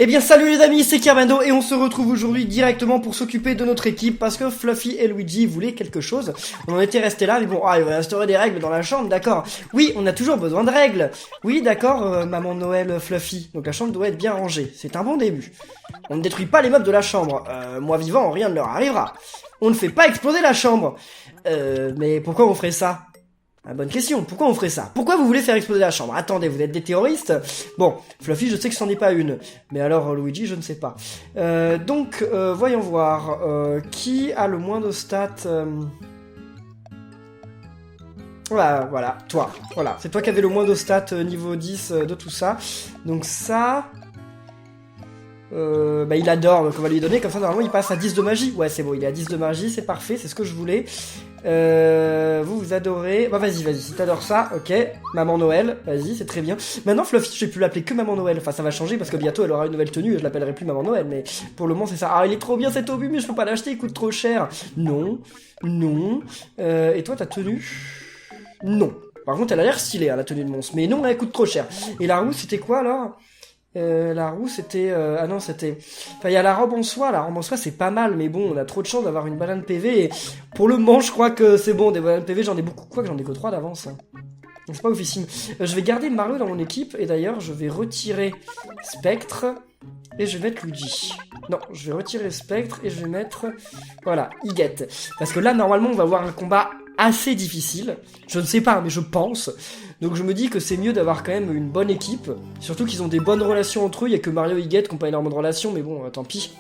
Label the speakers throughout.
Speaker 1: Eh bien salut les amis, c'est Kerbando et on se retrouve aujourd'hui directement pour s'occuper de notre équipe parce que Fluffy et Luigi voulaient quelque chose. On en était resté là, mais bon, il va instaurer des règles dans la chambre, d'accord. Oui, on a toujours besoin de règles. Oui, d'accord, maman Noël Fluffy. Donc la chambre doit être bien rangée, c'est un bon début. On ne détruit pas les meubles de la chambre. Moi vivant, rien ne leur arrivera. On ne fait pas exploser la chambre. Mais pourquoi on ferait ça ? Ah, bonne question, pourquoi on ferait ça? Pourquoi vous voulez faire exploser la chambre? Attendez, vous êtes des terroristes? Bon, Fluffy, je sais que c'en est pas une. Mais alors, Luigi, je ne sais pas. Donc, voyons voir. Qui a le moins de stats Voilà, toi. Voilà, c'est toi qui avais le moins de stats niveau 10 de tout ça. Donc ça... il adore, donc on va lui donner, comme ça normalement il passe à 10 de magie. Ouais, c'est bon, il est à 10 de magie, c'est parfait, c'est ce que je voulais. Vous adorez... Bah vas-y, si t'adores ça, ok. Maman Noël, vas-y, c'est très bien. Maintenant Fluffy, je vais plus l'appeler que Maman Noël. Enfin, ça va changer parce que bientôt elle aura une nouvelle tenue et je l'appellerai plus Maman Noël. Mais pour le moment c'est ça. Ah, il est trop bien cet obus, mais je peux pas l'acheter, il coûte trop cher. Non. Et toi ta tenue? Non. Par contre elle a l'air stylée, hein, la tenue de monstre. Mais non, elle coûte trop cher. Et la roue c'était quoi alors? La roue c'était... Ah non c'était... Enfin il y a la robe en soie c'est pas mal, mais bon on a trop de chance d'avoir une banane PV et pour le moment je crois que c'est bon, des bananes PV j'en ai beaucoup, quoi que j'en ai que 3 d'avance. Hein. Donc c'est pas oufissime. Je vais garder Mario dans mon équipe et d'ailleurs je vais retirer Spectre et je vais mettre Luigi. Non, je vais retirer Spectre et je vais mettre... Voilà, Higuette. Parce que là normalement on va avoir un combat assez difficile. Je ne sais pas mais je pense... Donc je me dis que c'est mieux d'avoir quand même une bonne équipe, surtout qu'ils ont des bonnes relations entre eux, il y a que Mario et Higuette qui n'ont pas énormément de relations, mais bon, tant pis.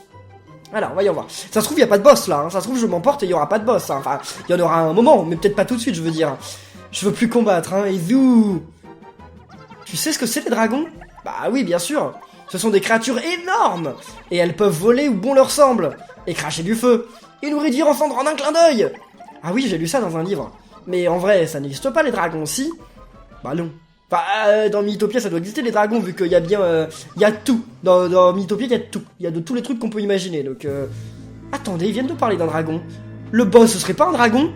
Speaker 1: Alors, voyons voir. Ça se trouve, il n'y a pas de boss là, hein. Ça se trouve, je m'emporte et il n'y aura pas de boss. Hein. Enfin, il y en aura un moment, mais peut-être pas tout de suite, je veux dire. Je veux plus combattre, hein, et zou. Tu sais ce que c'est les dragons? Bah oui, bien sûr. Ce sont des créatures énormes, et elles peuvent voler où bon leur semble, et cracher du feu, et nous réduire en cendres en un clin d'œil. Ah oui, j'ai lu ça dans un livre. Mais en vrai, ça n'existe pas les dragons, si? Bah non. Enfin, dans Mythopia, ça doit exister les dragons, vu qu'il y a bien... il y a tout. Dans Mythopia, il y a tout. Il y a de tous les trucs qu'on peut imaginer, donc... Attendez, ils viennent de parler d'un dragon. Le boss, ce serait pas un dragon?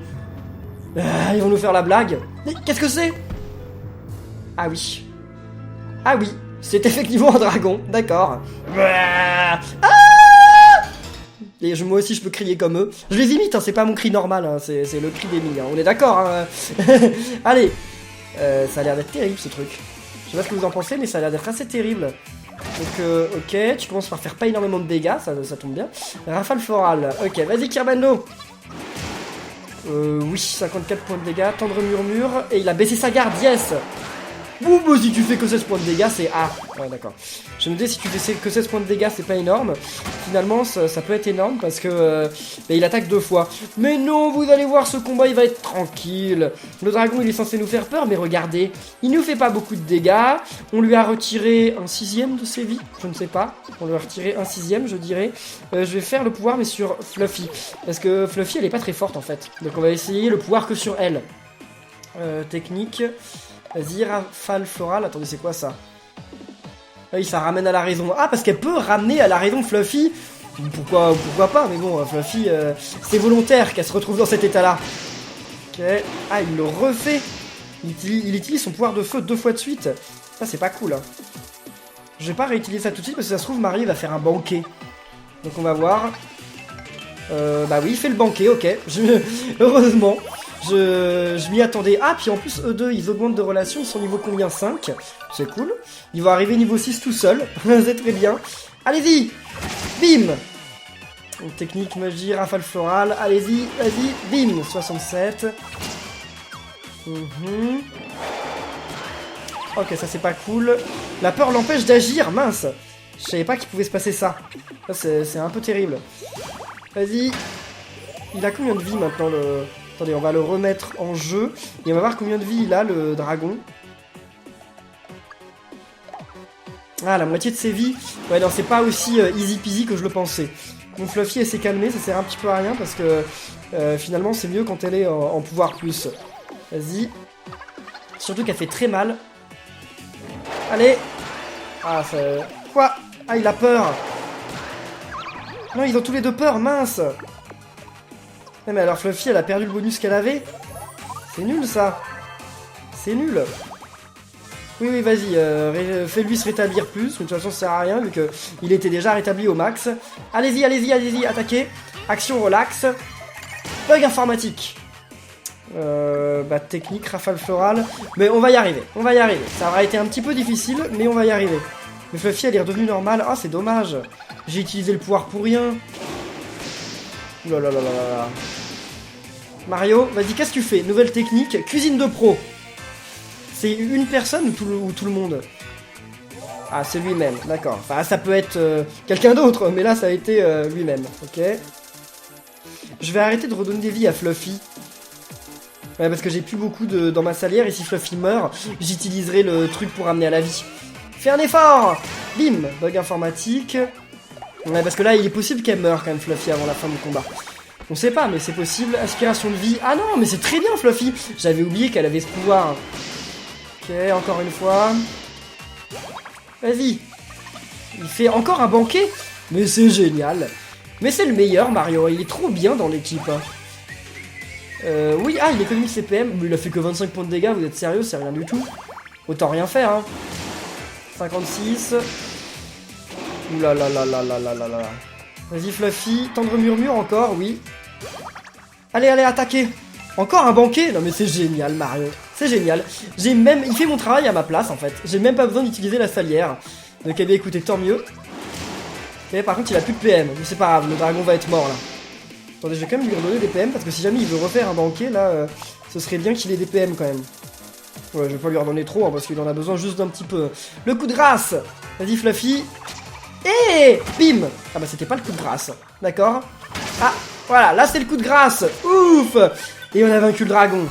Speaker 1: Ils vont nous faire la blague. Mais qu'est-ce que c'est? Ah oui. Ah oui, c'est effectivement un dragon, d'accord. Ah! Et moi aussi je peux crier comme eux. Je les imite, hein, c'est pas mon cri normal, hein, c'est le cri d'Emile, hein, on est d'accord, hein. Allez. Ça a l'air d'être terrible ce truc. Je sais pas ce que vous en pensez, mais ça a l'air d'être assez terrible. Donc, ok, tu commences par faire pas énormément de dégâts, ça tombe bien. Rafale florale, ok, vas-y Kerbando. Oui, 54 points de dégâts, tendre murmure, et il a baissé sa garde, yes. Ouh, bah si tu fais que 16 points de dégâts, c'est... Ah, ouais, d'accord. Je me dis, si tu fais que 16 points de dégâts, c'est pas énorme. Finalement, ça peut être énorme parce que... il attaque 2 fois. Mais non, vous allez voir, ce combat, il va être tranquille. Le dragon, il est censé nous faire peur, mais regardez. Il nous fait pas beaucoup de dégâts. On lui a retiré un 6ème de ses vies. Je ne sais pas. On lui a retiré un 6ème, je dirais. Je vais faire le pouvoir, mais sur Fluffy. Parce que Fluffy, elle est pas très forte, en fait. Donc, on va essayer le pouvoir que sur elle. Technique... Vas-y, rafale florale. Attendez, c'est quoi ça? Oui, ça ramène à la raison. Ah, parce qu'elle peut ramener à la raison Fluffy. Pourquoi pas? Mais bon, Fluffy, c'est volontaire qu'elle se retrouve dans cet état-là. Ok. Ah, il le refait. Il utilise son pouvoir de feu 2 fois de suite. Ça, c'est pas cool. Hein. Je vais pas réutiliser ça tout de suite parce que ça se trouve, Marie va faire un banquet. Donc, on va voir. Bah oui, il fait le banquet, ok. Heureusement. Je m'y attendais. Ah, puis en plus, eux deux, ils augmentent de relation. Ils sont niveau combien? 5. C'est cool. Ils vont arriver niveau 6 tout seul. C'est très bien. Allez-y. Bim. Technique, magie, rafale florale. Allez-y, vas-y. Bim. 67. Ok, ça c'est pas cool. La peur l'empêche d'agir. Mince. Je savais pas qu'il pouvait se passer ça. Ça, c'est un peu terrible. Vas-y. Il a combien de vie maintenant, le... Attendez, on va le remettre en jeu. Et on va voir combien de vie il a, le dragon. Ah, la moitié de ses vies. Ouais, non, c'est pas aussi easy peasy que je le pensais. Donc Fluffy, elle s'est calmée, ça sert un petit peu à rien parce que finalement, c'est mieux quand elle est en pouvoir plus. Vas-y. Surtout qu'elle fait très mal. Allez. Ah, ça... Quoi? Ah, il a peur. Non, ils ont tous les deux peur, mince. Ouais, mais alors Fluffy, elle a perdu le bonus qu'elle avait. C'est nul, ça. C'est nul. Oui, oui, vas-y, fais-lui se rétablir plus, mais de toute façon ça sert à rien vu qu'il était déjà rétabli au max. Allez-y, allez-y, allez-y, attaquez. Action relax. Bug informatique. Bah technique, rafale florale. Mais on va y arriver, on va y arriver. Ça aura été un petit peu difficile, mais on va y arriver. Mais Fluffy, elle est redevenue normale. Ah, c'est dommage. J'ai utilisé le pouvoir pour rien. Ouh là là là là là. Mario, vas-y, qu'est-ce que tu fais? Nouvelle technique, cuisine de pro. C'est une personne ou tout le monde? Ah, c'est lui-même, d'accord. Enfin, ça peut être quelqu'un d'autre, mais là, ça a été lui-même, ok. Je vais arrêter de redonner des vies à Fluffy. Ouais, parce que j'ai plus beaucoup dans ma salière, et si Fluffy meurt, j'utiliserai le truc pour ramener à la vie. Fais un effort! Bim! Bug informatique. Ouais, parce que là, il est possible qu'elle meure quand même, Fluffy, avant la fin du combat. On sait pas, mais c'est possible. Aspiration de vie. Ah non, mais c'est très bien, Fluffy! J'avais oublié qu'elle avait ce pouvoir. Ok, encore une fois. Vas-y. Il fait encore un banquet. Mais c'est génial. Mais c'est le meilleur, Mario. Il est trop bien dans l'équipe. Oui, ah, il économise ses PM. Mais il a fait que 25 points de dégâts. Vous êtes sérieux? C'est rien du tout. Autant rien faire, hein. 56. Ouh là là là là là là là là. Vas-y, Fluffy. Tendre murmure encore, oui. Allez, allez, attaquez. Encore un banquet? Non mais c'est génial, Mario. C'est génial. Il fait mon travail à ma place, en fait. J'ai même pas besoin d'utiliser la salière. Donc, eh bien, écoutez, tant mieux. Ok, par contre, il a plus de PM. Mais c'est pas grave, le dragon va être mort, là. Attendez, je vais quand même lui redonner des PM, parce que si jamais il veut refaire un banquet, là, ce serait bien qu'il ait des PM, quand même. Ouais, je vais pas lui redonner trop, hein, parce qu'il en a besoin juste d'un petit peu. Le coup de grâce. Vas-y, Fluffy. Et bim. Ah bah, c'était pas le coup de grâce. D'accord. Ah, voilà, là, c'est le coup de grâce. Ouf. Et on a vaincu le dragon.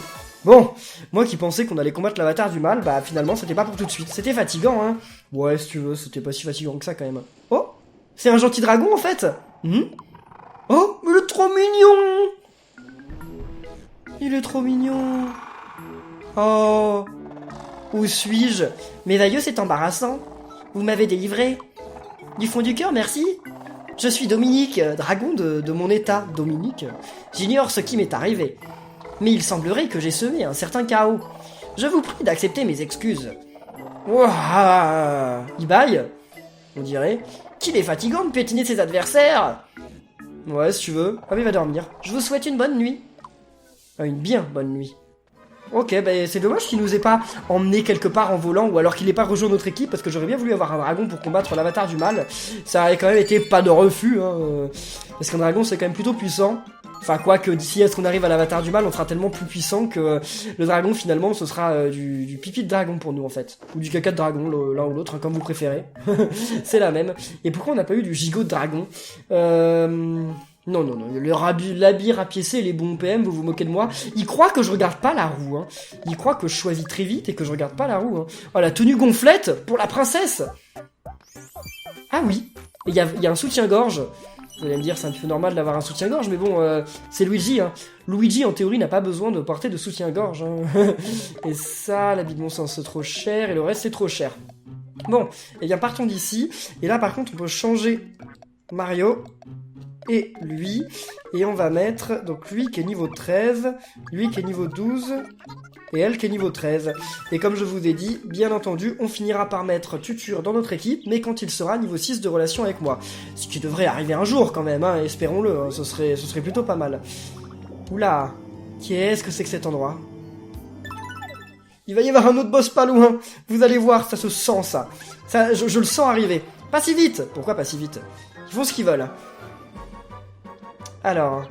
Speaker 1: Bon, moi qui pensais qu'on allait combattre l'avatar du mal, bah finalement c'était pas pour tout de suite. C'était fatigant, hein. Ouais, si tu veux, c'était pas si fatigant que ça quand même. Oh, c'est un gentil dragon en fait. Oh, mais il est trop mignon. Il est trop mignon. Oh, où suis-je? Merveilleux, c'est embarrassant. Vous m'avez délivré. Du fond du cœur, merci. Je suis Dominique, dragon de mon état, Dominique. J'ignore ce qui m'est arrivé. Mais il semblerait que j'ai semé un certain chaos. Je vous prie d'accepter mes excuses. Ouah, il baille, on dirait. Qu'il est fatigant de piétiner ses adversaires. Ouais, si tu veux. Ah mais il va dormir. Je vous souhaite une bonne nuit. Ah, une bien bonne nuit. Ok, bah c'est dommage qu'il nous ait pas emmené quelque part en volant, ou alors qu'il n'ait pas rejoint notre équipe, parce que j'aurais bien voulu avoir un dragon pour combattre l'avatar du mal. Ça aurait quand même été pas de refus, hein, parce qu'un dragon c'est quand même plutôt puissant. Enfin, quoique d'ici à ce qu'on arrive à l'avatar du mal, on sera tellement plus puissant que le dragon finalement ce sera du pipi de dragon pour nous en fait. Ou du caca de dragon, l'un ou l'autre, hein, comme vous préférez. C'est la même. Et pourquoi on n'a pas eu du gigot de dragon? Non, non, non, l'habit rapiécé et les bons PM, vous vous moquez de moi. Il croit que je regarde pas la roue, hein. Il croit que je choisis très vite et que je regarde pas la roue, hein. Oh, la tenue gonflette pour la princesse. Ah oui, il y a un soutien-gorge. Vous allez me dire, c'est un peu normal d'avoir un soutien-gorge, mais bon, c'est Luigi, hein. Luigi, en théorie, n'a pas besoin de porter de soutien-gorge, hein. Et ça, l'habit de mon sens, c'est trop cher, et le reste, c'est trop cher. Bon, et bien, partons d'ici. Et là, par contre, on peut changer Mario et lui, et on va mettre donc lui qui est niveau 13, lui qui est niveau 12, et elle qui est niveau 13. Et comme je vous ai dit, bien entendu, on finira par mettre Tutur dans notre équipe, mais quand il sera niveau 6 de relation avec moi. Ce qui devrait arriver un jour quand même, hein, espérons-le, hein, ce serait plutôt pas mal. Oula, qu'est-ce que c'est que cet endroit? Il va y avoir un autre boss pas loin, vous allez voir, ça se sent ça. Je le sens arriver. Pas si vite. Pourquoi pas si vite? Ils font ce qu'ils veulent. Alors,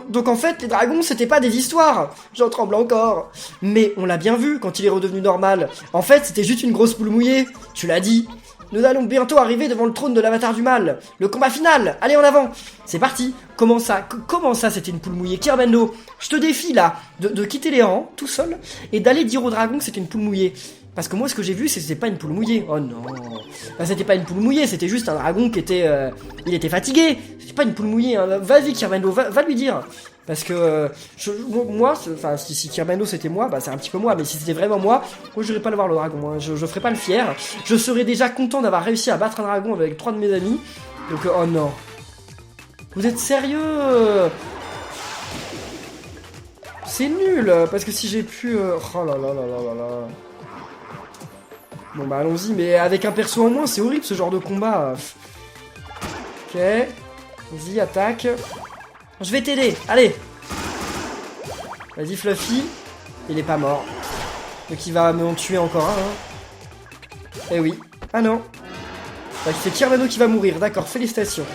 Speaker 1: donc en fait, les dragons, c'était pas des histoires. J'en tremble encore. Mais on l'a bien vu quand il est redevenu normal. En fait, c'était juste une grosse poule mouillée. Tu l'as dit. Nous allons bientôt arriver devant le trône de l'avatar du mal. Le combat final. Allez, en avant. C'est parti. Comment ça, c'était une poule mouillée? Kirbendo, je te défie là, de quitter les rangs, tout seul, et d'aller dire au dragon que c'était une poule mouillée. Parce que moi, ce que j'ai vu, c'était pas une poule mouillée. Oh non. Enfin, c'était pas une poule mouillée, c'était juste un dragon qui était... il était fatigué. C'était pas une poule mouillée. Hein. Vas-y, Kirbendo, va lui dire. Parce que moi, enfin, si Kirbendo c'était moi, bah c'est un petit peu moi. Mais si c'était vraiment moi j'irais pas le voir le dragon. Hein. Je ferais pas le fier. Je serais déjà content d'avoir réussi à battre un dragon avec 3 de mes amis. Donc, oh non. Vous êtes sérieux? C'est nul. Parce que si j'ai pu... Oh là là là là là là... Bon bah allons-y, mais avec un perso en moins, c'est horrible ce genre de combat. Ok. Vas-y, attaque. Je vais t'aider, allez. Vas-y Fluffy. Il est pas mort. Donc il va m'en tuer encore un. Hein. Eh oui. Ah non. Donc c'est Kirmano qui va mourir, d'accord, félicitations.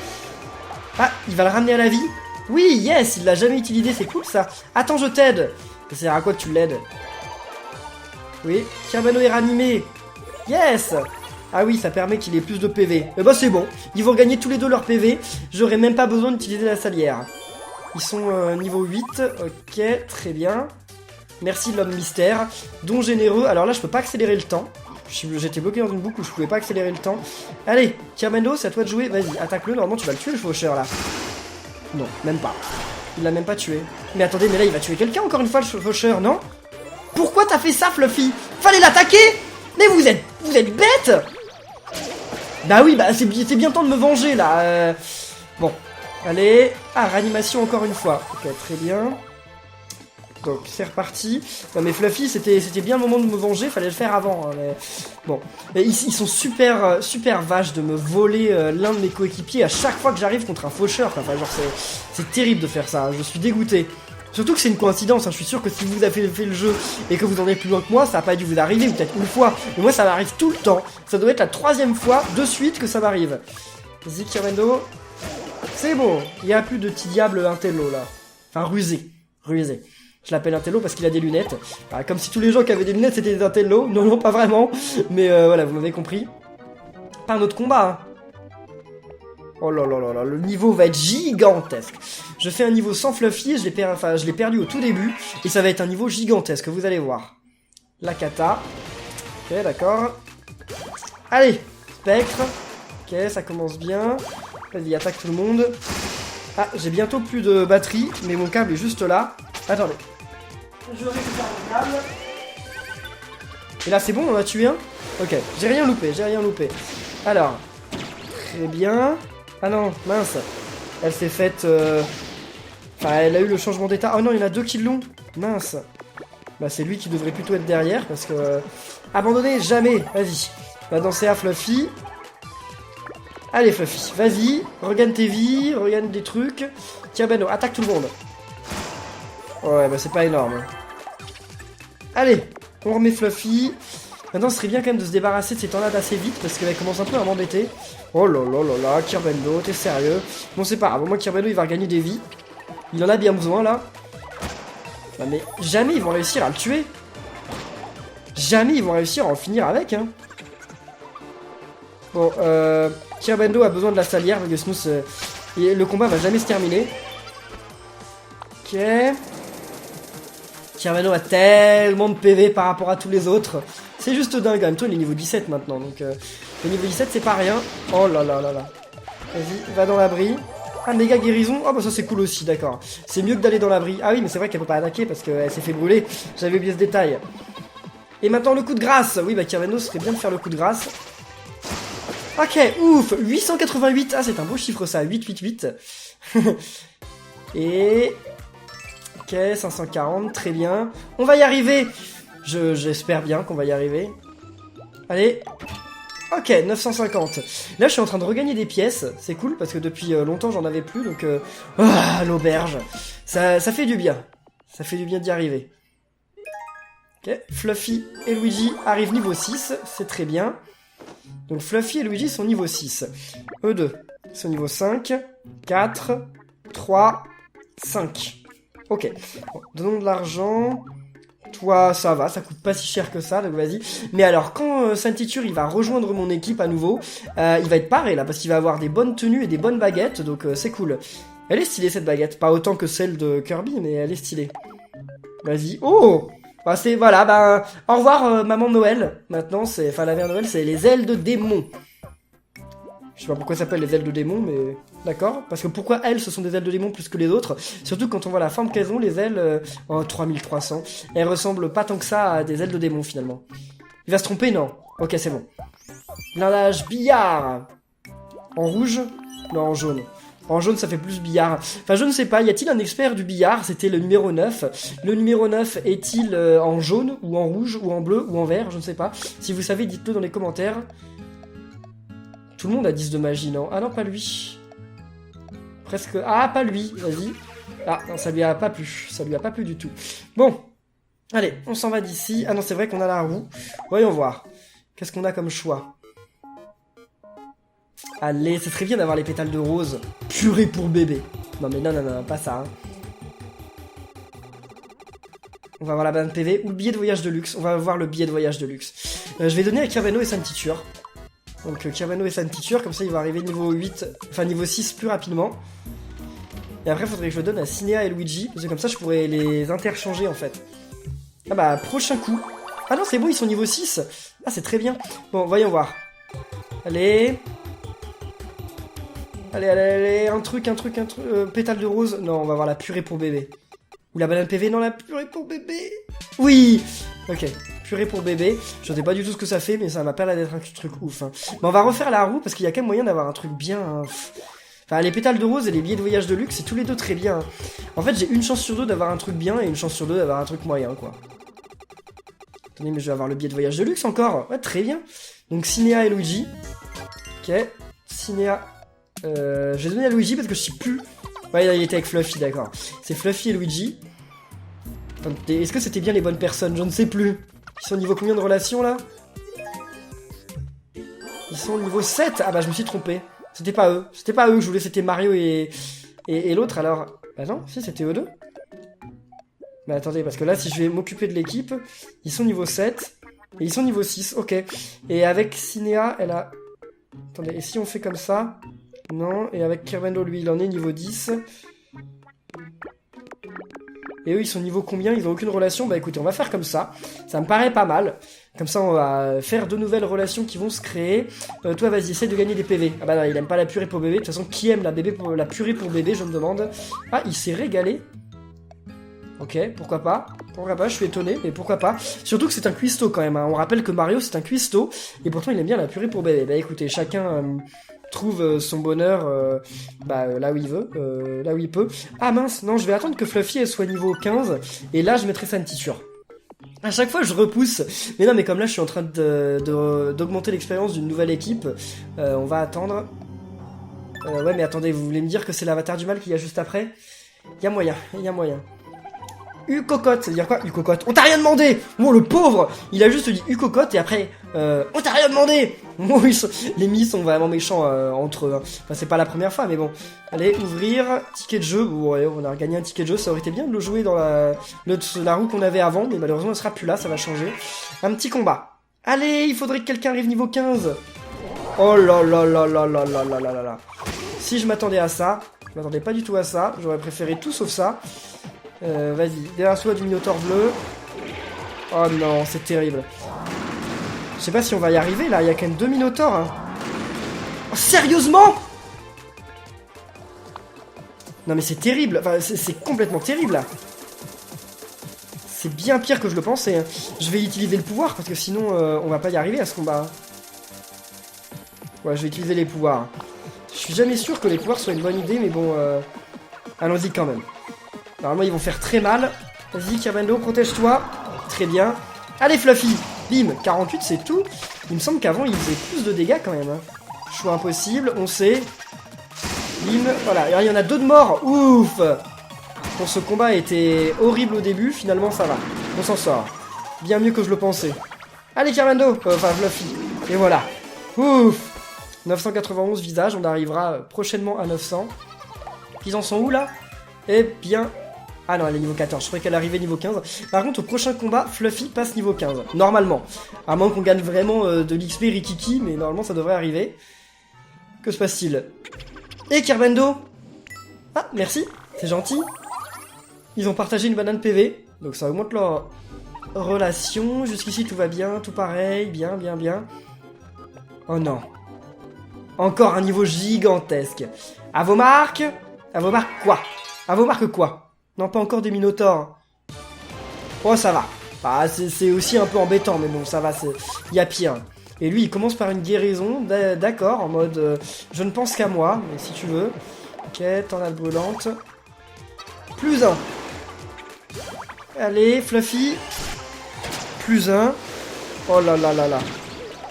Speaker 1: Ah, il va le ramener à la vie? Oui, yes, il l'a jamais utilisé, c'est cool ça. Attends, je t'aide. Ça sert à quoi que tu l'aides? Oui, Kirmano est ranimé. Yes. Ah oui, ça permet qu'il ait plus de PV. Eh bah c'est bon, ils vont gagner tous les deux leur PV. J'aurai même pas besoin d'utiliser la salière. Ils sont niveau 8, ok, très bien. Merci l'homme mystère. Don généreux, alors là je peux pas accélérer le temps. J'étais bloqué dans une boucle où je pouvais pas accélérer le temps. Allez, Kirmano, c'est à toi de jouer, vas-y, attaque-le, normalement tu vas le tuer le faucheur là. Non, même pas. Il l'a même pas tué. Mais attendez, mais là il va tuer quelqu'un encore une fois le faucheur, non? Pourquoi t'as fait ça Fluffy? Fallait l'attaquer. Mais vous êtes bête. Bah oui, bah c'est bien temps de me venger là. Bon, allez. Ah, réanimation encore une fois. Ok, très bien. Donc c'est reparti. Non mais Fluffy, c'était bien le moment de me venger, fallait le faire avant. Hein, mais... Bon, et ils sont super vaches de me voler l'un de mes coéquipiers à chaque fois que j'arrive contre un faucheur. Enfin genre c'est terrible de faire ça, je suis dégoûté. Surtout que c'est une coïncidence, hein. Je suis sûr que si vous avez fait le jeu et que vous en êtes plus loin que moi, ça n'a pas dû vous arriver, ou peut-être une fois. Mais moi ça m'arrive tout le temps, ça doit être la 3e fois de suite que ça m'arrive. Vas-y Kirmano. C'est bon, il n'y a plus de petit diable intello là. Enfin rusé. Je l'appelle intello parce qu'il a des lunettes. Bah, comme si tous les gens qui avaient des lunettes c'était des intellos. Non, pas vraiment. Mais voilà, vous m'avez compris. Pas un autre combat, hein. Oh là là là là, le niveau va être gigantesque. Je fais un niveau sans Fluffy, je l'ai perdu au tout début. Et ça va être un niveau gigantesque, vous allez voir. La kata. Ok, d'accord. Allez, spectre. Ok, ça commence bien. Vas-y, attaque tout le monde. Ah, j'ai bientôt plus de batterie, mais mon câble est juste là. Attendez. Je récupère mon câble. Et là, c'est bon, on en a tué un? Ok, j'ai rien loupé. Alors, très bien. Ah non, mince. Elle s'est faite... Enfin, elle a eu le changement d'état. Oh non, il y en a 2 qui l'ont. Mince. Bah, c'est lui qui devrait plutôt être derrière, parce que... Abandonner, jamais. Vas-y. Va danser à Fluffy. Allez, Fluffy, vas-y. Regagne tes vies, regagne des trucs. Tiens, Beno, attaque tout le monde. Ouais, bah c'est pas énorme. Allez, on remet Fluffy. Maintenant, ce serait bien quand même de se débarrasser de ces tornades assez vite, parce qu'elle commence un peu à m'embêter. Oh là là là là, Kirbendo, t'es sérieux? Bon, c'est pas grave, au moins Kirbendo, il va regagner des vies. Il en a bien besoin, là. Non, mais jamais ils vont réussir à le tuer. Jamais ils vont réussir à en finir avec, hein. Bon, Kirbendo a besoin de la salière, parce que sinon, le combat va jamais se terminer. Ok. Kirbendo a tellement de PV par rapport à tous les autres. C'est juste dingue, en même temps il est niveau 17 maintenant, donc le niveau 17 c'est pas rien. Oh là là là là. Vas-y, va dans l'abri. Ah, méga guérison. Oh bah ça c'est cool aussi, d'accord. C'est mieux que d'aller dans l'abri. Ah oui, mais c'est vrai qu'elle peut pas attaquer parce qu'elle s'est fait brûler. J'avais oublié ce détail. Et maintenant le coup de grâce. Oui, bah Kirbendo serait bien de faire le coup de grâce. Ok, ouf, 888. Ah, c'est un beau chiffre ça, 888. Et... Ok, 540, très bien. On va y arriver. J'espère bien qu'on va y arriver. Allez. Ok, 950. Là, je suis en train de regagner des pièces. C'est cool, parce que depuis longtemps, j'en avais plus. Donc, l'auberge. Ça fait du bien. Ça fait du bien d'y arriver. Ok, Fluffy et Luigi arrivent niveau 6. C'est très bien. Donc, Fluffy et Luigi sont niveau 6. Eux deux sont niveau 5, 4, 3, 5. Ok. Bon, donnons de l'argent... Toi, ça va, ça coûte pas si cher que ça, donc vas-y. Mais alors, quand Saint-Titure, il va rejoindre mon équipe à nouveau, il va être paré, là, parce qu'il va avoir des bonnes tenues et des bonnes baguettes, donc c'est cool. Elle est stylée, cette baguette. Pas autant que celle de Kirby, mais elle est stylée. Vas-y. Oh! Bah, c'est, voilà, bah, au revoir, maman Noël. Maintenant, c'est, enfin, la mère Noël, c'est les ailes de démon. Je sais pas pourquoi ça s'appelle les ailes de démon, mais... D'accord. Parce que pourquoi elles, ce sont des ailes de démon plus que les autres? Surtout quand on voit la forme qu'elles ont, les ailes... Oh, 3300. Elles ressemblent pas tant que ça à des ailes de démon, finalement. Il va se tromper, non? Ok, c'est bon. Blindage billard. En rouge? Non, en jaune. En jaune, ça fait plus billard. Enfin, je ne sais pas, y a-t-il un expert du billard? C'était le numéro 9. Le numéro 9 est-il en jaune, ou en rouge, ou en bleu, ou en vert? Je ne sais pas. Si vous savez, dites-le dans les commentaires. Tout le monde a 10 de magie, non? Ah non, pas lui. Presque... Ah, pas lui, vas-y. Ah, non, ça lui a pas plu. Ça lui a pas plu du tout. Bon. Allez, on s'en va d'ici. Ah non, c'est vrai qu'on a la roue. Voyons voir. Qu'est-ce qu'on a comme choix? Allez, c'est très bien d'avoir les pétales de rose. Purée pour bébé. Non mais non, non, non, pas ça. Hein. On va voir la banane PV ou le billet de voyage de luxe. On va voir le billet de voyage de luxe. Je vais donner à Kirveno et Santiture. Donc Kirveno et Santiture, comme ça il va arriver niveau 8, enfin niveau 6 plus rapidement. Et après il faudrait que je le donne à Cinéa et Luigi, parce que comme ça je pourrais les interchanger en fait. Ah bah prochain coup. Ah non c'est bon, ils sont niveau 6. Ah c'est très bien. Bon, voyons voir. Allez. Allez, allez, allez, un truc, pétale de rose. Non, on va voir la purée pour bébé. Ou la banane PV, non, la purée pour bébé. Oui. Ok, purée pour bébé. Je sais pas du tout ce que ça fait, mais ça m'a pas l'air d'être un truc ouf. Hein. Mais on va refaire la roue, parce qu'il y a quand même moyen d'avoir un truc bien... Hein. Enfin, les pétales de rose et les billets de voyage de luxe, c'est tous les deux très bien. Hein. En fait, j'ai une chance sur deux d'avoir un truc bien, et une chance sur deux d'avoir un truc moyen, quoi. Attendez, mais je vais avoir le billet de voyage de luxe encore. Ouais, très bien. Donc, Cinéa et Luigi. Ok, Cinéa... je vais donner à Luigi parce que je sais plus. Ouais, il était avec Fluffy, d'accord. C'est Fluffy et Luigi. Attendez, est-ce que c'était bien les bonnes personnes? Je ne sais plus. Ils sont au niveau combien de relations là? Ils sont au niveau 7. Ah bah je me suis trompé. C'était pas eux. C'était pas eux. Je voulais c'était Mario et l'autre alors. Bah non, si c'était eux deux. Mais attendez, parce que là si je vais m'occuper de l'équipe, ils sont niveau 7. Et ils sont niveau 6, ok. Et avec Cinéa, elle a... Attendez, et si on fait comme ça? Non, et avec Kirvendo, lui, il en est niveau 10. Et eux, ils sont niveau combien? Ils ont aucune relation? Bah écoutez, on va faire comme ça. Ça me paraît pas mal. Comme ça, on va faire de nouvelles relations qui vont se créer. Toi, vas-y, essaie de gagner des PV. Ah bah non, il aime pas la purée pour bébé. De toute façon, qui aime la purée pour bébé, je me demande. Ah, il s'est régalé. Ok, pourquoi pas? Pourquoi pas, je suis étonné, mais pourquoi pas? Surtout que c'est un cuistot quand même. Hein. On rappelle que Mario, c'est un cuistot. Et pourtant, il aime bien la purée pour bébé. Bah écoutez, chacun... trouve son bonheur là où il veut, là où il peut. Ah mince, non, je vais attendre que Fluffy elle soit niveau 15, et là je mettrai Santiture. À chaque fois je repousse, mais non mais comme là je suis en train d'augmenter l'expérience d'une nouvelle équipe, on va attendre. Ouais mais attendez, vous voulez me dire que c'est l'avatar du mal qu'il y a juste après? Il y a moyen, il y a moyen. U-cocotte, ça veut dire quoi? U-cocotte. On t'a rien demandé! Oh le pauvre! Il a juste dit U-cocotte et après, on t'a rien demandé! Oh, les mis sont vraiment méchants entre eux. Hein. Enfin, c'est pas la première fois, mais bon. Allez, ouvrir, ticket de jeu. Bon, ouais, on a gagné un ticket de jeu, ça aurait été bien de le jouer dans la roue qu'on avait avant, mais malheureusement, elle sera plus là, ça va changer. Un petit combat. Allez, il faudrait que quelqu'un arrive niveau 15. Oh là là là là là là là là là là. Si je m'attendais à ça, je m'attendais pas du tout à ça, j'aurais préféré tout sauf ça. Vas-y, derrière soi du Minotaur bleu. Oh non, c'est terrible. Je sais pas si on va y arriver là, il y a quand même 2 Minotaurs. Hein. Oh, sérieusement? Non mais c'est terrible, enfin c'est complètement terrible là. C'est bien pire que je le pensais. Hein. Je vais utiliser le pouvoir parce que sinon on va pas y arriver à ce combat. Ouais, je vais utiliser les pouvoirs. Je suis jamais sûr que les pouvoirs soient une bonne idée, mais bon, allons-y quand même. Normalement, ils vont faire très mal. Vas-y, Kirvendo, protège-toi. Très bien. Allez, Fluffy. Bim, 48, c'est tout. Il me semble qu'avant, il faisait plus de dégâts quand même. Hein. Choix impossible, on sait. Bim, voilà. Alors, il y en a 2 de morts. Ouf. Bon, ce combat était horrible au début. Finalement, ça va. On s'en sort. Bien mieux que je le pensais. Allez, Kirvendo. Enfin, Fluffy. Et voilà. Ouf. 991 visages. On arrivera prochainement à 900. Ils en sont où, là? Eh bien... Ah non, elle est niveau 14, je croyais qu'elle arrivait niveau 15. Par contre, au prochain combat, Fluffy passe niveau 15. Normalement. À moins qu'on gagne vraiment de l'XP Rikiki, mais normalement ça devrait arriver. Que se passe-t-il? Et Kirvendo? Ah, merci, c'est gentil. Ils ont partagé une banane PV, donc ça augmente leur relation. Jusqu'ici, tout va bien, tout pareil, bien, bien, bien. Oh non. Encore un niveau gigantesque. À vos marques? À vos marques quoi? À vos marques quoi? Non, pas encore des Minotaurs. Oh, ça va. Bah, c'est aussi un peu embêtant, mais bon, ça va, il y a pire. Et lui, il commence par une guérison, d'accord, en mode je ne pense qu'à moi, mais si tu veux. Ok, tornade brûlante. Plus un. Allez, Fluffy. Plus un. Oh là là là là.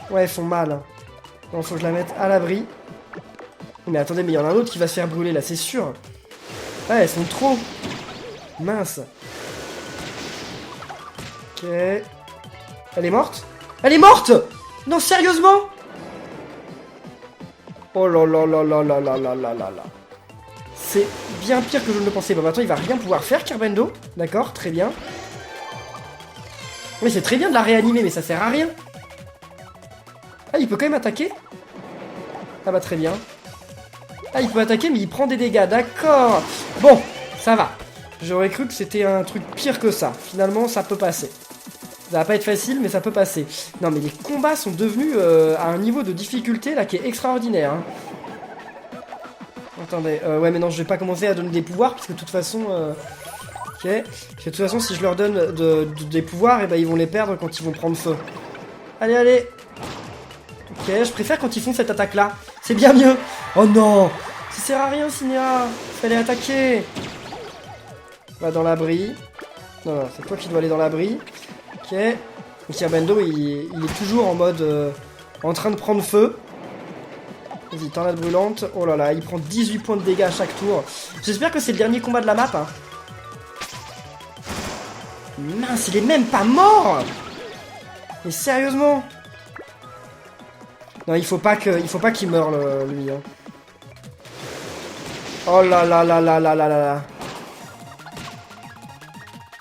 Speaker 1: Ouais, ils font mal. Non, faut que je la mette à l'abri. Mais attendez, mais il y en a un autre qui va se faire brûler là, c'est sûr. Ouais, elles sont trop. Mince. Ok. Elle est morte? Elle est morte! Non, sérieusement? Oh là là là là là là là là là là. C'est bien pire que je ne le pensais. Bon, maintenant, il va rien pouvoir faire, Kirbendo. D'accord, très bien. Oui, c'est très bien de la réanimer, mais ça sert à rien. Ah, il peut quand même attaquer? Ah bah, très bien. Ah, il peut attaquer, mais il prend des dégâts. D'accord. Bon, ça va. J'aurais cru que c'était un truc pire que ça. Finalement, ça peut passer. Ça va pas être facile, mais ça peut passer. Non, mais les combats sont devenus à un niveau de difficulté, là, qui est extraordinaire. Hein. Attendez, ouais, mais non, je vais pas commencer à donner des pouvoirs, parce que de toute façon... Ok. Parce que de toute façon, si je leur donne des pouvoirs, et ben, ils vont les perdre quand ils vont prendre feu. Allez, allez. Ok, je préfère quand ils font cette attaque-là. C'est bien mieux. Oh non. Ça sert à rien, Cinéa. Fallait attaquer. Va dans l'abri. Non, non, c'est toi qui dois aller dans l'abri. Ok. Donc Kirbendo, il est toujours en mode... en train de prendre feu. Vas-y, tornade brûlante. Oh là là, il prend 18 points de dégâts à chaque tour. J'espère que c'est le dernier combat de la map. Hein. Mince, il est même pas mort. Mais sérieusement. Non, il faut pas qu'il meure, lui. Hein. Oh là là là là là là là là.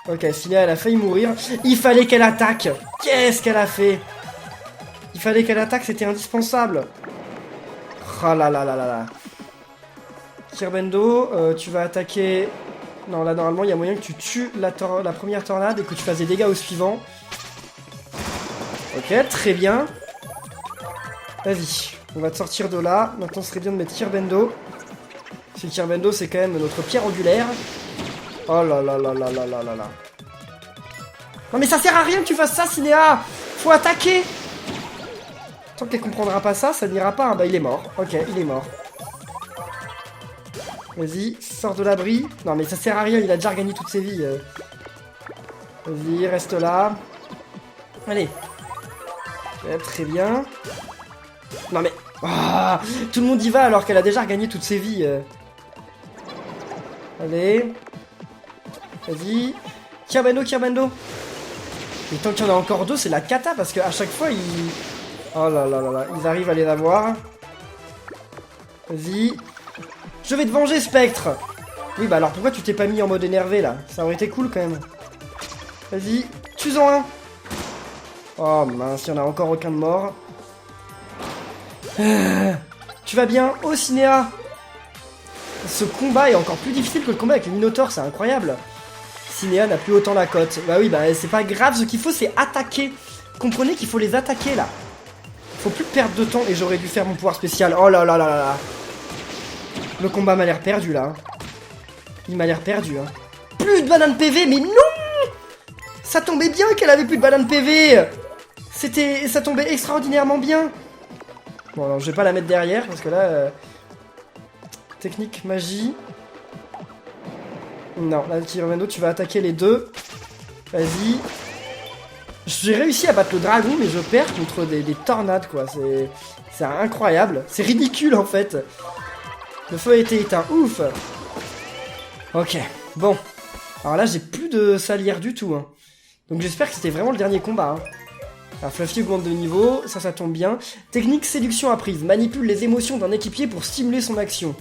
Speaker 1: Ok, Cinéa, elle a failli mourir. Il fallait qu'elle attaque. Qu'est-ce qu'elle a fait? Il fallait qu'elle attaque, c'était indispensable. Oh là là là là là. Kirbendo, tu vas attaquer... Non, là, normalement, il y a moyen que tu tues la première tornade et que tu fasses des dégâts au suivant. Ok, très bien. Vas-y, on va te sortir de là. Maintenant, ce serait bien de mettre Kirbendo. Parce que Kirbendo, c'est quand même notre pierre angulaire. Oh là là là là là là là là. Non mais ça sert à rien que tu fasses ça, Cinéa. Faut attaquer. Tant qu'elle comprendra pas ça, ça n'ira pas. Hein. Bah il est mort. Ok, il est mort. Vas-y, sors de l'abri. Non mais ça sert à rien, il a déjà regagné toutes ses vies. Vas-y, reste là. Allez. Ok, très bien. Non mais... Oh, tout le monde y va alors qu'elle a déjà regagné toutes ses vies. Allez. Vas-y. Kirbendo, Kirbendo. Et tant qu'il y en a encore deux, c'est la cata parce qu'à chaque fois, ils... Oh là là là là, ils arrivent à les avoir. Vas-y. Je vais te venger, Spectre. Oui, bah alors pourquoi tu t'es pas mis en mode énervé, là? Ça aurait été cool, quand même. Vas-y, tue-en un. Oh mince, il y en a encore aucun de mort. Tu vas bien? Oh, Cinéa. Ce combat est encore plus difficile que le combat avec le Minotaur, c'est incroyable. Cinéa n'a plus autant la cote. Bah oui, bah c'est pas grave, ce qu'il faut c'est attaquer. Comprenez qu'il faut les attaquer là. Faut plus perdre de temps et j'aurais dû faire mon pouvoir spécial. Oh là là là là là. Le combat m'a l'air perdu là. Il m'a l'air perdu. Hein. Plus de banane PV, mais non. Ça tombait bien qu'elle avait plus de banane PV. Ça tombait extraordinairement bien. Bon alors je vais pas la mettre derrière parce que là... Technique, magie... Non, là, Kirbendo, tu vas attaquer les deux. Vas-y. J'ai réussi à battre le dragon, mais je perds contre des tornades, quoi. C'est incroyable. C'est ridicule, en fait. Le feu a été éteint. Ouf. Ok, bon. Alors là, j'ai plus de salière du tout. Hein. Donc j'espère que c'était vraiment le dernier combat. Hein. Alors, Fluffy augmente de niveau. Ça tombe bien. Technique séduction apprise. Manipule les émotions d'un équipier pour stimuler son action.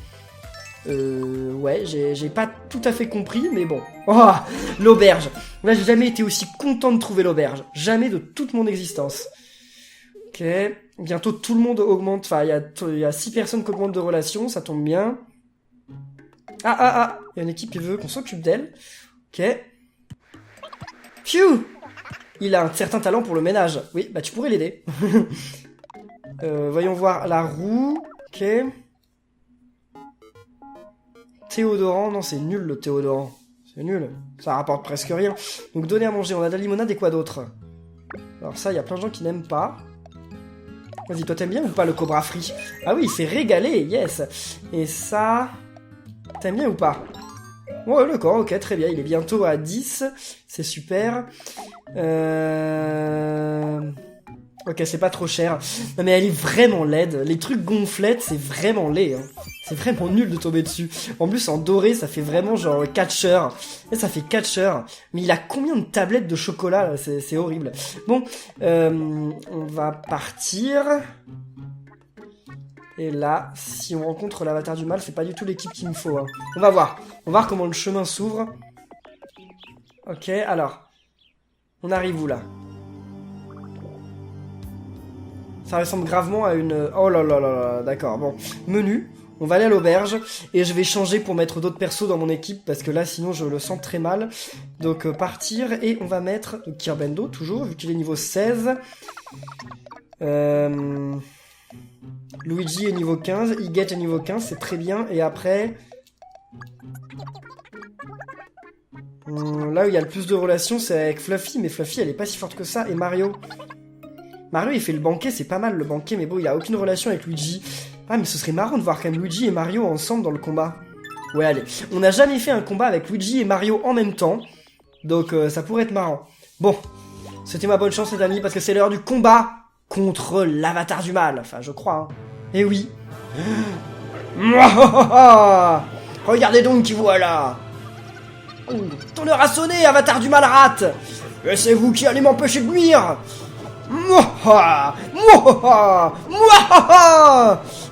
Speaker 1: Ouais, j'ai pas tout à fait compris, mais bon. Oh, l'auberge. Là, j'ai jamais été aussi content de trouver l'auberge. Jamais de toute mon existence. Ok. Bientôt, tout le monde augmente. Enfin, il y a 6 personnes qui augmentent de relations, ça tombe bien. Ah. Il y a une équipe qui veut qu'on s'occupe d'elle. Ok. Phew. Il a un certain talent pour le ménage. Oui, bah tu pourrais l'aider. Voyons voir la roue. Ok. Théodorant, non c'est nul le Théodorant. C'est nul, ça rapporte presque rien. Donc donner à manger, on a de la limonade et quoi d'autre? Alors ça, il y a plein de gens qui n'aiment pas. Vas-y, toi t'aimes bien ou pas le Cobra Free? Ah oui, il s'est régalé, yes. Et ça... T'aimes bien ou pas? Ouais, d'accord, ok, très bien. Il est bientôt à 10. C'est super. Ok, c'est pas trop cher. Non mais elle est vraiment laide. Les trucs gonflettes, c'est vraiment laid. Hein. C'est vraiment nul de tomber dessus. En plus, en doré, ça fait vraiment genre catcheur. Et ça fait catcheur. Mais il a combien de tablettes de chocolat là? C'est horrible. Bon, on va partir. Et là, si on rencontre l'avatar du mal, c'est pas du tout l'équipe qu'il me faut. Hein. On va voir. On va voir comment le chemin s'ouvre. Ok, alors. On arrive où là? Ça ressemble gravement à une... Oh là là là là, d'accord, bon. Menu, on va aller à l'auberge, et je vais changer pour mettre d'autres persos dans mon équipe, parce que là, sinon, je le sens très mal. Donc, partir, et on va mettre Kirbendo, toujours, vu qu'il est niveau 16. Luigi est niveau 15, Higet est niveau 15, c'est très bien, et après... là où il y a le plus de relations, c'est avec Fluffy, mais Fluffy, elle est pas si forte que ça, et Mario... Mario il fait le banquet, c'est pas mal le banquet, mais bon il a aucune relation avec Luigi. Ah mais ce serait marrant de voir quand même Luigi et Mario ensemble dans le combat. Ouais allez, on n'a jamais fait un combat avec Luigi et Mario en même temps, donc ça pourrait être marrant. Bon, c'était ma bonne chance les amis, parce que c'est l'heure du combat contre l'avatar du mal, enfin je crois. Hein. Et oui. Regardez donc qui voilà. Ton heure a sonné, avatar du mal rate. Et c'est vous qui allez m'empêcher de nuire.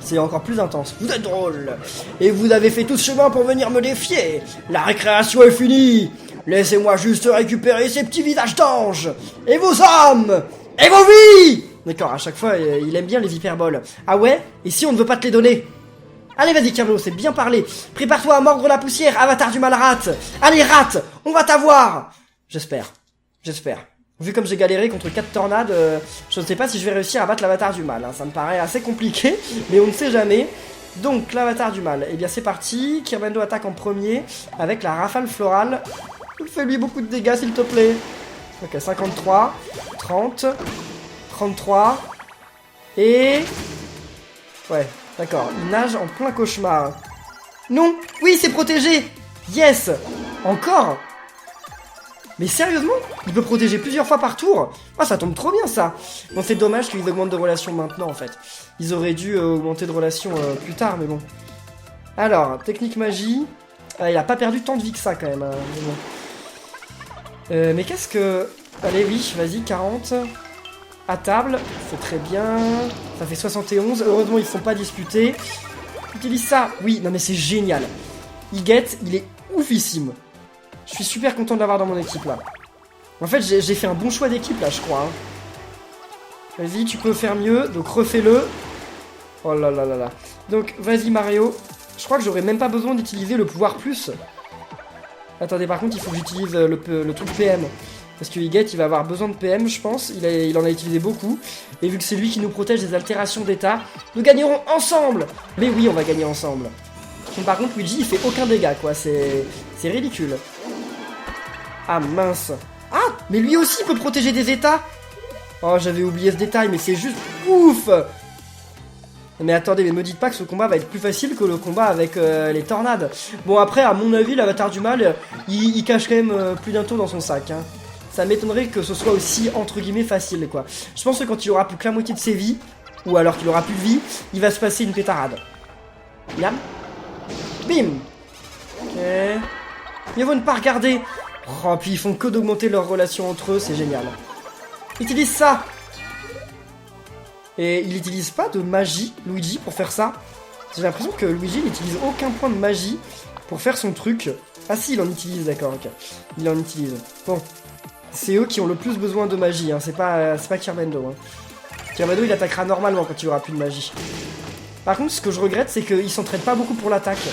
Speaker 1: C'est encore plus intense. Vous êtes drôle. Et vous avez fait tout ce chemin pour venir me défier. La récréation est finie. Laissez-moi juste récupérer ces petits visages d'anges. Et vos âmes. Et vos vies. D'accord, à chaque fois, il aime bien les hyperboles. Ah ouais? Et si on ne veut pas te les donner? Allez, vas-y, Kirlo, c'est bien parlé. Prépare-toi à mordre la poussière, avatar du mal rate. Allez, rate. On va t'avoir. J'espère. Vu comme j'ai galéré contre 4 tornades, je ne sais pas si je vais réussir à battre l'avatar du mal. Hein. Ça me paraît assez compliqué, mais on ne sait jamais. Donc, l'avatar du mal. Eh bien, c'est parti. Kirbendo attaque en premier avec la rafale florale. Fais-lui beaucoup de dégâts, s'il te plaît. Ok, 53, 30, 33. Et... Ouais, d'accord. Il nage en plein cauchemar. Non! Oui, c'est protégé! Yes! Encore? Mais sérieusement? Il peut protéger plusieurs fois par tour? Ah, ça tombe trop bien, ça! Bon, c'est dommage qu'ils augmentent de relation maintenant, en fait. Ils auraient dû augmenter de relation plus tard, mais bon. Alors, technique magie... il a pas perdu tant de vie que ça, quand même. Hein, mais bon. Mais qu'est-ce que... Allez, oui, vas-y, 40. À table, c'est très bien. Ça fait 71. Heureusement, ils ne sont pas disputés. Utilise ça! Oui, non mais c'est génial. Higet, il est oufissime. Je suis super content de l'avoir dans mon équipe là. En fait, j'ai fait un bon choix d'équipe là, je crois. Hein. Vas-y, tu peux faire mieux, donc refais-le. Oh là là là là. Donc, vas-y Mario. Je crois que j'aurais même pas besoin d'utiliser le pouvoir plus. Attendez, par contre, il faut que j'utilise le truc PM. Parce que Higet, il va avoir besoin de PM, je pense. Il en a utilisé beaucoup. Et vu que c'est lui qui nous protège des altérations d'état, nous gagnerons ensemble. Mais oui, on va gagner ensemble. Par contre, Luigi, il fait aucun dégât, quoi. C'est ridicule. Ah, mince. Ah, mais lui aussi peut protéger des états. Oh, j'avais oublié ce détail, mais c'est juste ouf. Mais attendez, mais me dites pas que ce combat va être plus facile que le combat avec les tornades. Bon, après, à mon avis, l'avatar du mal, il cache quand même plus d'un tour dans son sac. Hein. Ça m'étonnerait que ce soit aussi, entre guillemets, facile, quoi. Je pense que quand il aura plus que la moitié de ses vies, ou alors qu'il aura plus de vie, il va se passer une pétarade. Yam. Bim. Ok. Mieux vaut ne pas regarder. Oh, puis ils font que d'augmenter leur relation entre eux, c'est génial. Utilise ça. Et il n'utilise pas de magie, Luigi, pour faire ça. J'ai l'impression que Luigi n'utilise aucun point de magie pour faire son truc. Ah si, il en utilise, d'accord, ok. Il en utilise. Bon. C'est eux qui ont le plus besoin de magie, hein. C'est pas Kirbendo. Hein. Kirbendo, il attaquera normalement quand il n'y aura plus de magie. Par contre, ce que je regrette, c'est qu'ils s'entraînent pas beaucoup pour l'attaque.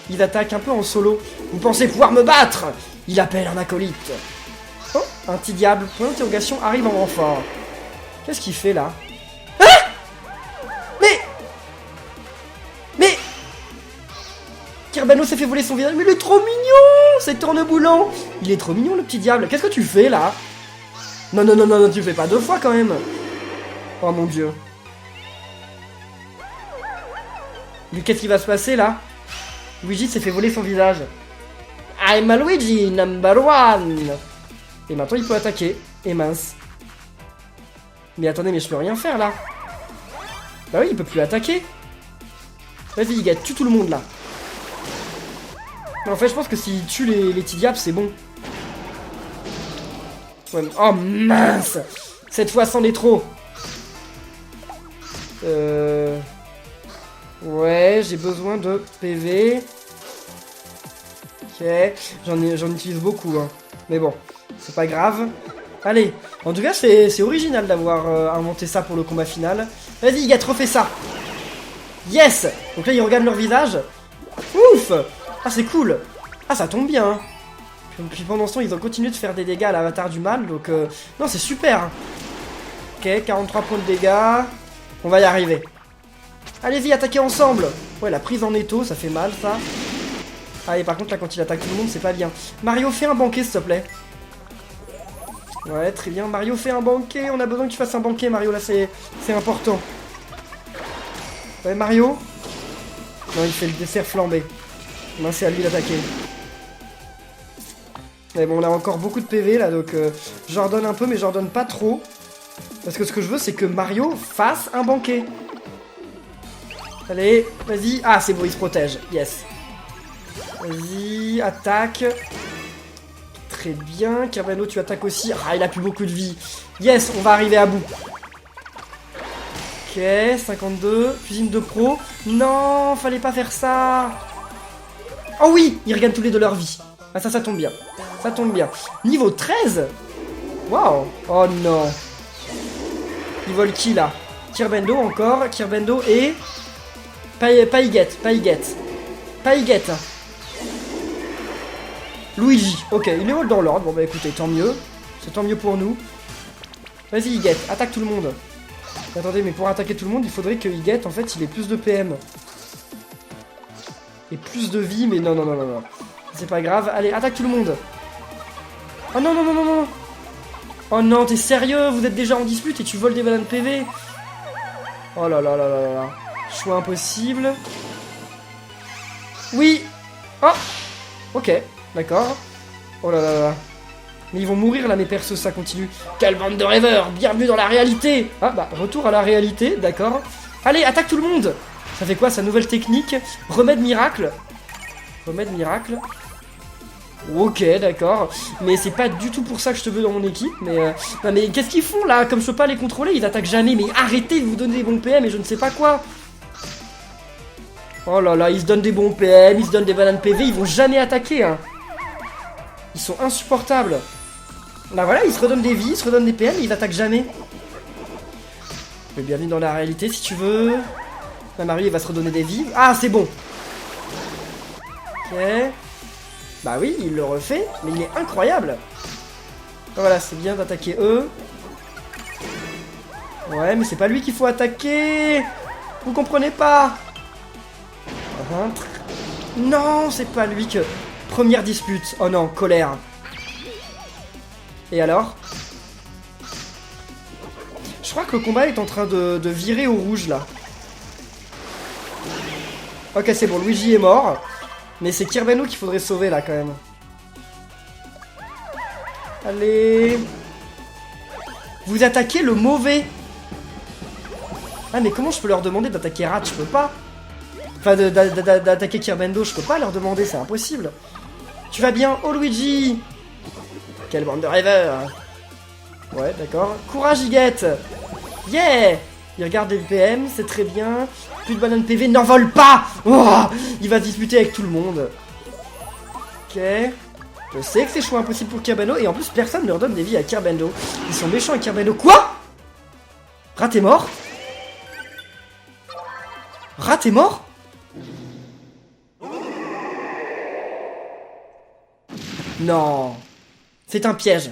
Speaker 1: Ils attaquent un peu en solo. Vous pensez pouvoir me battre? Il appelle un acolyte. Oh, un petit diable. Point d'interrogation arrive en renfort. Qu'est-ce qu'il fait là? Mais Kirbendo s'est fait voler son visage. Mais il est trop mignon. C'est tourneboulant. Il est trop mignon le petit diable. Qu'est-ce que tu fais là? Non, non, non, non, non, tu fais pas deux fois quand même. Oh mon dieu. Mais qu'est-ce qui va se passer là? Luigi s'est fait voler son visage. I'm a Luigi, number one. Et maintenant il peut attaquer. Et mince. Mais attendez, mais je peux rien faire là. Bah oui, il peut plus attaquer. Vas-y, Higuette, tue tout le monde là. En fait, je pense que s'il tue les Tidiaps, c'est bon. Ouais, oh mince. Cette fois, c'en est trop. Ouais, j'ai besoin de PV. Ok, j'en utilise beaucoup, hein. Mais bon, c'est pas grave. Allez, en tout cas, c'est original d'avoir inventé ça pour le combat final. Vas-y, Higuette, refais ça. Yes. Donc là, ils regardent leur visage. Ouf. Ah, c'est cool. Ah, ça tombe bien, hein. Puis pendant ce temps, ils ont continué de faire des dégâts à l'avatar du mal. Donc, non, c'est super. Ok, 43 points de dégâts. On va y arriver. Allez-y, attaquez ensemble. Ouais, la prise en étau, ça fait mal, ça. Ah, et par contre, là, quand il attaque tout le monde, c'est pas bien. Mario, fais un banquet, s'il te plaît. Ouais, très bien. Mario, fais un banquet. On a besoin que tu fasses un banquet, Mario. Là, c'est important. Ouais, Mario. Non, il fait le dessert flambé. Non, c'est à lui d'attaquer. Mais bon, on a encore beaucoup de PV, là, donc j'en donne un peu, mais j'en donne pas trop. Parce que ce que je veux, c'est que Mario fasse un banquet. Allez, vas-y. Ah, c'est bon, il se protège. Yes. Vas-y, attaque. Très bien. Cavano, tu attaques aussi. Ah, il a plus beaucoup de vie. Yes, on va arriver à bout. Ok, 52. Cuisine de pro. Non, fallait pas faire ça. Oh oui, ils regagnent tous les de leur vie. Ah, ça tombe bien. Ça tombe bien. Niveau 13. Waouh. Oh non. Ils volent qui, là? Kirbendo, encore. Kirbendo et... Païguette. Luigi. Ok, il est all dans l'ordre. Bon, bah écoutez, tant mieux. C'est tant mieux pour nous. Vas-y, Higuette, attaque tout le monde. Attendez, mais pour attaquer tout le monde, il faudrait que Higuette, en fait, il ait plus de PM. Et plus de vie, mais non. C'est pas grave. Allez, attaque tout le monde. Oh non. Oh non, t'es sérieux? Vous êtes déjà en dispute et tu voles des bananes PV? Oh là là. Choix impossible. Oui. Oh. Ok, d'accord. Oh là là. Mais ils vont mourir là, mes persos, ça continue. Quelle bande de rêveurs. Bienvenue dans la réalité. Ah bah, retour à la réalité, d'accord. Allez, attaque tout le monde. Ça fait quoi, sa nouvelle technique? Remède miracle. Ok, d'accord. Mais c'est pas du tout pour ça que je te veux dans mon équipe. Mais non, mais qu'est-ce qu'ils font là? Comme je peux pas les contrôler, ils attaquent jamais. Mais arrêtez de vous donner des bons PM et je ne sais pas quoi. Oh là là, ils se donnent des bons PM, ils se donnent des bananes PV, ils vont jamais attaquer, hein. Ils sont insupportables. Bah voilà, ils se redonnent des vies, ils se redonnent des PM, et ils attaquent jamais. Mais bienvenue dans la réalité si tu veux. Bah, Mario, il va se redonner des vies. Ah, c'est bon. Ok. Bah oui, il le refait, mais il est incroyable. Voilà, c'est bien d'attaquer eux. Ouais, mais c'est pas lui qu'il faut attaquer. Vous comprenez pas? Non, c'est pas lui que... Première dispute. Oh non, colère. Et alors? Je crois que le combat est en train de virer au rouge, là. Ok, c'est bon, Luigi est mort. Mais c'est Kirbeno qu'il faudrait sauver, là, quand même. Allez. Vous attaquez le mauvais. Ah, mais comment je peux leur demander d'attaquer Rat? Je peux pas. Enfin, d'attaquer Kirbendo, je peux pas leur demander, c'est impossible. Tu vas bien? Oh, Luigi. Quelle bande de rêveurs. Ouais, d'accord. Courage, Higuette. Yeah. Il regarde les PM, c'est très bien. Plus de bananes PV, n'envole pas. Oh, il va se disputer avec tout le monde. Ok. Je sais que c'est choix impossible pour Kirbendo. Et en plus, personne ne leur donne des vies à Kirbendo. Ils sont méchants avec Kirbendo. Quoi? Rat est mort? Rat est mort? Non. C'est un piège.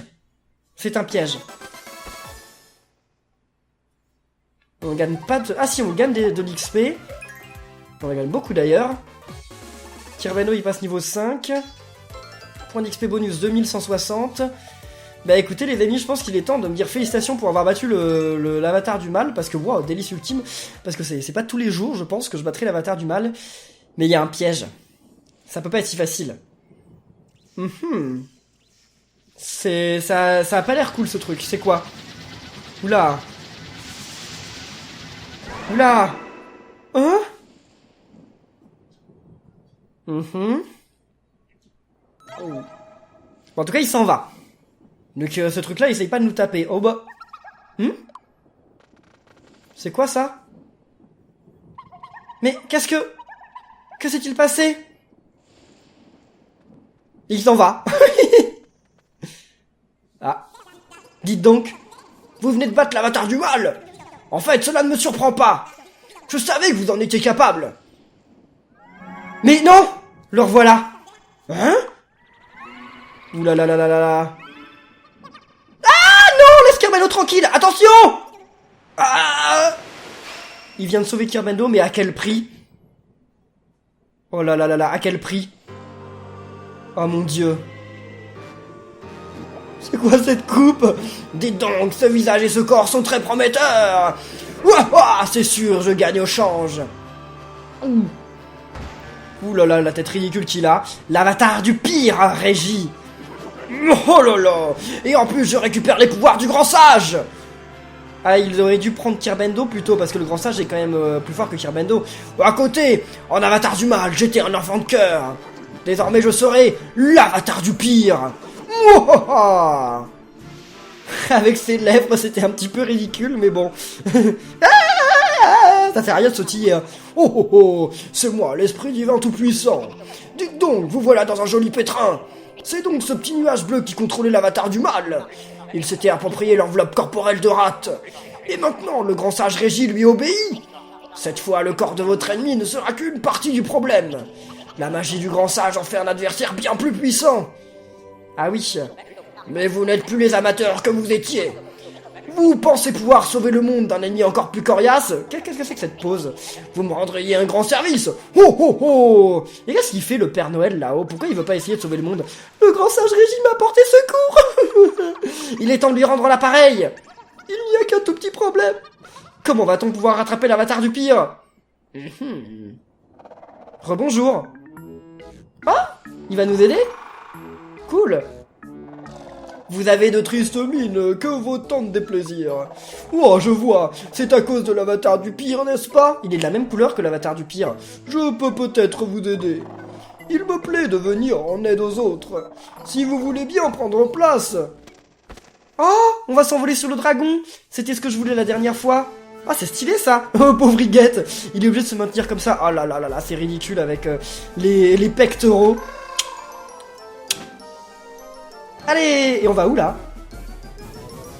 Speaker 1: C'est un piège. On gagne pas de... Ah si, on gagne de l'XP. On gagne beaucoup d'ailleurs. Kirbeno, il passe niveau 5. Point d'XP bonus 2160. Bah écoutez les amis, je pense qu'il est temps de me dire félicitations pour avoir battu l'avatar du mal. Parce que, wow, délice ultime. Parce que c'est pas tous les jours, je pense, que je battrai l'avatar du mal. Mais il y a un piège. Ça peut pas être si facile. Ça a pas l'air cool ce truc, c'est quoi? Oula. Oula. Hein? Oh. Bon, en tout cas, il s'en va. Donc ce truc-là, il essaye pas de nous taper. Oh bah... C'est quoi ça? Mais qu'est-ce que... Que s'est-il passé? Il s'en va. Ah. Dites donc, vous venez de battre l'avatar du mal. En fait, cela ne me surprend pas. Je savais que vous en étiez capable. Mais non! Le revoilà. Hein? Oulala. Ah non! Laisse Kerbendo tranquille. Attention! Ah! Il vient de sauver Kerbendo, mais à quel prix? Oh là là là là, à quel prix? Oh mon dieu. C'est quoi cette coupe? Dites donc, ce visage et ce corps sont très prometteurs. Ouah, ouah, c'est sûr, je gagne au change. Ouh là là, la tête ridicule qu'il a. L'avatar du pire, Régie. Oh là là. Et en plus, je récupère les pouvoirs du grand sage. Ah, il aurait dû prendre Kerbendo plutôt, parce que le grand sage est quand même plus fort que Kerbendo. À côté, en avatar du mal, j'étais un enfant de cœur. Désormais, je serai l'avatar du pire. Mouah. Avec ses lèvres, c'était un petit peu ridicule, mais bon. Ça sert à rien de sautiller. Oh oh oh, c'est moi, l'esprit divin tout-puissant. Dites donc, vous voilà dans un joli pétrin. C'est donc ce petit nuage bleu qui contrôlait l'avatar du mal. Il s'était approprié l'enveloppe corporelle de rate. Et maintenant, le grand sage Régie lui obéit. Cette fois, le corps de votre ennemi ne sera qu'une partie du problème. La magie du grand sage en fait un adversaire bien plus puissant. Ah oui, mais vous n'êtes plus les amateurs que vous étiez. Vous pensez pouvoir sauver le monde d'un ennemi encore plus coriace? Qu'est-ce que c'est que cette pose? Vous me rendriez un grand service. Oh oh oh. Et qu'est-ce qu'il fait le Père Noël là-haut? Pourquoi il veut pas essayer de sauver le monde? Le grand sage Régie m'a apporté secours. Il est temps de lui rendre l'appareil. Il n'y a qu'un tout petit problème. Comment va-t-on pouvoir rattraper l'avatar du pire? Rebonjour. Ah, il va nous aider? Cool. Vous avez de tristes mines, que vaut tant de déplaisir? Oh, je vois, c'est à cause de l'avatar du pire, n'est-ce pas? Il est de la même couleur que l'avatar du pire. Je peux peut-être vous aider. Il me plaît de venir en aide aux autres. Si vous voulez bien prendre place. Oh, on va s'envoler sur le dragon. C'était ce que je voulais la dernière fois. Ah, c'est stylé ça. Oh, pauvre Iguette. Il est obligé de se maintenir comme ça. Oh là là là là, c'est ridicule avec les pectoraux. Allez, et on va où là?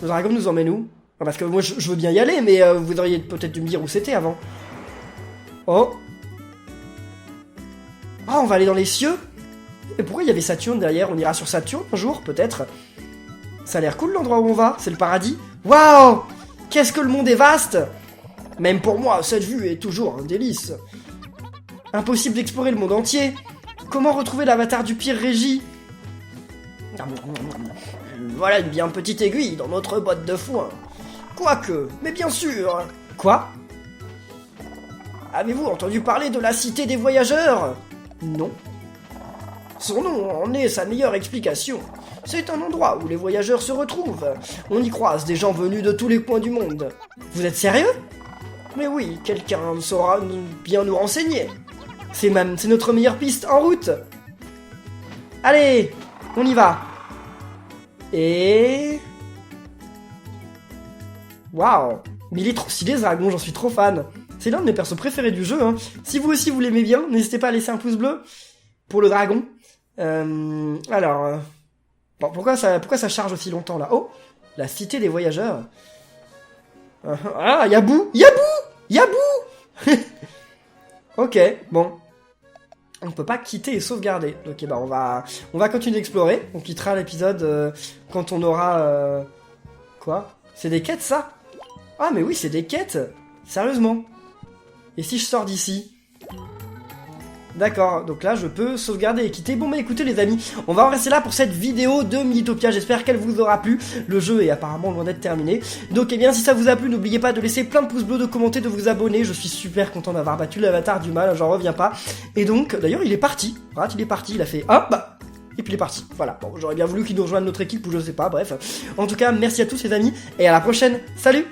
Speaker 1: Le dragon nous emmène où? Parce que moi je veux bien y aller, mais vous auriez peut-être dû me dire où c'était avant. Oh. Ah, on va aller dans les cieux? Et pourquoi il y avait Saturne derrière? On ira sur Saturne un jour, peut-être? Ça a l'air cool l'endroit où on va, c'est le paradis. Waouh! Qu'est-ce que le monde est vaste! Même pour moi, cette vue est toujours un délice. Impossible d'explorer le monde entier. Comment retrouver l'avatar du pire Régie? Voilà une bien petite aiguille dans notre boîte de foin. Quoique, mais bien sûr. Quoi? Avez-vous entendu parler de la cité des voyageurs? Non. Son nom en est sa meilleure explication. C'est un endroit où les voyageurs se retrouvent. On y croise des gens venus de tous les coins du monde. Vous êtes sérieux? Mais oui, quelqu'un saura bien nous renseigner. C'est notre meilleure piste en route. Allez, on y va. Et... Waouh. Mais il est trop stylé ce dragon, j'en suis trop fan. C'est l'un de mes persos préférés du jeu. Hein. Si vous aussi vous l'aimez bien, n'hésitez pas à laisser un pouce bleu pour le dragon. Alors... Bon, pourquoi ça charge aussi longtemps là? Oh, la cité des voyageurs. Ah, Yabou. Ok, bon. On peut pas quitter et sauvegarder. Ok, bah on va continuer d'explorer. On quittera l'épisode quand on aura... Quoi? C'est des quêtes ça? Ah mais oui, c'est des quêtes. Sérieusement. Et si je sors d'ici? D'accord, donc là je peux sauvegarder et quitter. Bon bah écoutez les amis, on va en rester là pour cette vidéo de Militopia. J'espère qu'elle vous aura plu. Le jeu est apparemment loin d'être terminé. Donc eh bien si ça vous a plu, n'oubliez pas de laisser plein de pouces bleus, de commenter, de vous abonner. Je suis super content d'avoir battu l'avatar du mal, j'en reviens pas. Et donc d'ailleurs il est parti. Rat, il est parti, il a fait hop bah et puis il est parti. Voilà, bon j'aurais bien voulu qu'il nous rejoigne notre équipe ou je sais pas, bref. En tout cas merci à tous les amis et à la prochaine. Salut.